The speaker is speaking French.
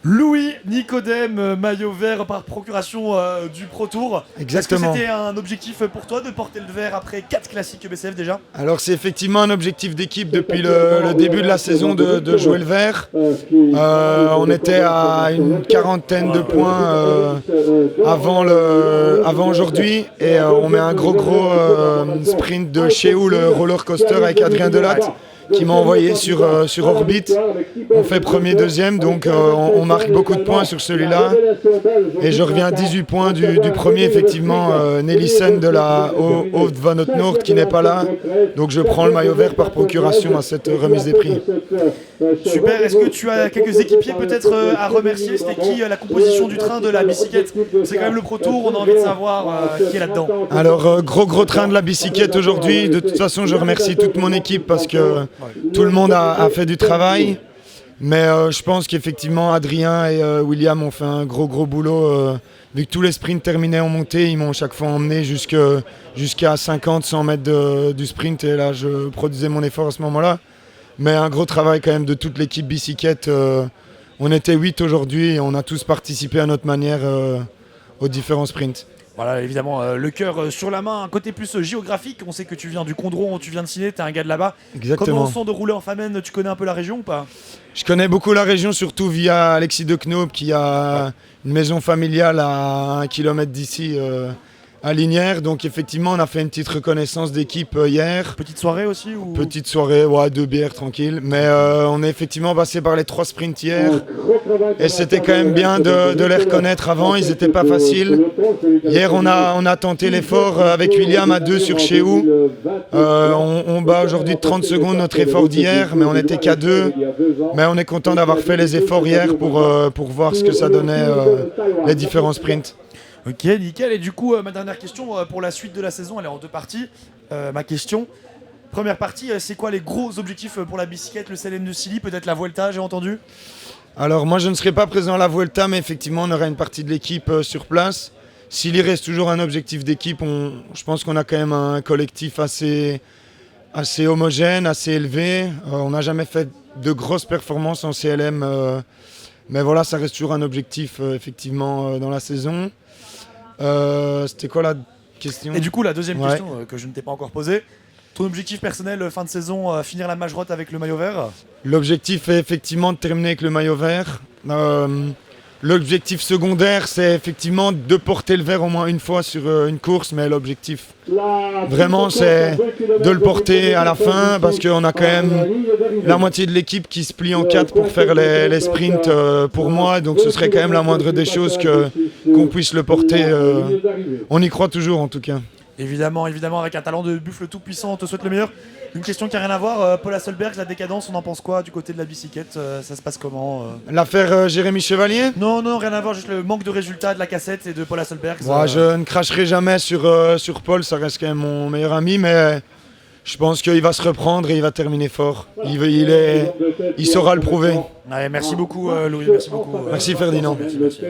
Louis Nicodème, maillot vert par procuration du Pro Tour. Exactement. Est-ce que c'était un objectif pour toi de porter le vert après 4 classiques BCF déjà? Alors c'est effectivement un objectif d'équipe depuis le début de la saison de jouer le vert. On était à une quarantaine de points avant aujourd'hui et on met un gros sprint de Chéou, le roller coaster avec Adrien Delatte qui m'a envoyé sur orbite. On fait premier, deuxième, donc on marque beaucoup de points sur celui-là. Et je reviens à 18 points du premier, effectivement, Nelissen de la Hoofd van het Noord qui n'est pas là. Donc je prends le maillot vert par procuration à cette remise des prix. Super, est-ce que tu as quelques équipiers peut-être à remercier? C'était qui la composition du train de la bicyclette? C'est quand même le Pro Tour, on a envie de savoir qui est là-dedans. Alors gros train de la bicyclette aujourd'hui. De toute façon je remercie toute mon équipe parce que tout le monde a fait du travail. Mais je pense qu'effectivement Adrien et William ont fait un gros boulot. Vu que tous les sprints terminaient en montée, ils m'ont chaque fois emmené jusqu'à 50-100 mètres du sprint. Et là je produisais mon effort à ce moment-là. Mais un gros travail quand même de toute l'équipe bicyclette. On était 8 aujourd'hui et on a tous participé à notre manière aux différents sprints. Voilà, évidemment, le cœur sur la main, un côté plus géographique. On sait que tu viens du Condron, tu viens de Ciné, tu es un gars de là-bas. Exactement. Comment sont de rouler en Famenne? Tu connais un peu la région ou pas? Je connais beaucoup la région, surtout via Alexis de Knoop qui a une maison familiale à 1 kilomètre d'ici. À Lignières, donc effectivement on a fait une petite reconnaissance d'équipe hier. Petite soirée aussi ou... Petite soirée, ouais, 2 bières tranquille. Mais on est effectivement passé par les 3 sprints hier. Et c'était quand même bien de les reconnaître avant, ils n'étaient pas faciles. Hier on a tenté l'effort avec William à 2 sur Chéou. On bat aujourd'hui de 30 secondes notre effort d'hier, mais on n'était qu'à 2. Mais on est content d'avoir fait les efforts hier pour voir ce que ça donnait les différents sprints. Ok, nickel. Et du coup, ma dernière question pour la suite de la saison, elle est en 2 parties. Ma question, première partie, c'est quoi les gros objectifs pour la bicyclette, le CLM de Silly, peut-être la Vuelta, j'ai entendu? Alors moi je ne serai pas présent à la Vuelta, mais effectivement on aura une partie de l'équipe sur place. Silly reste toujours un objectif d'équipe, je pense qu'on a quand même un collectif assez homogène, assez élevé. On n'a jamais fait de grosses performances en CLM, mais voilà, ça reste toujours un objectif effectivement dans la saison. C'était quoi la question? Et du coup, la deuxième question que je ne t'ai pas encore posée, ton objectif personnel fin de saison, finir la Majrotte avec le maillot vert? L'objectif est effectivement de terminer avec le maillot vert. L'objectif secondaire, c'est effectivement de porter le vert au moins une fois sur une course, mais l'objectif vraiment c'est de le porter à la fin parce qu'on a quand même la moitié de l'équipe qui se plie en 4 pour faire les sprints pour moi, donc ce serait quand même la moindre des choses qu'on puisse le porter. On y croit toujours en tout cas. Évidemment, avec un talent de buffle tout puissant, on te souhaite le meilleur. Une question qui n'a rien à voir, Paul Hasselberg, la décadence, on en pense quoi du côté de la bicyclette? Ça se passe comment L'affaire Jérémy Chevalier? Non, rien à voir, juste le manque de résultats de la cassette et de Paul Hasselberg. Je ne cracherai jamais sur Paul, ça reste quand même mon meilleur ami, mais je pense qu'il va se reprendre et il va terminer fort. Il saura le prouver. Ouais, merci beaucoup Louis, merci beaucoup. Merci Ferdinand. Merci.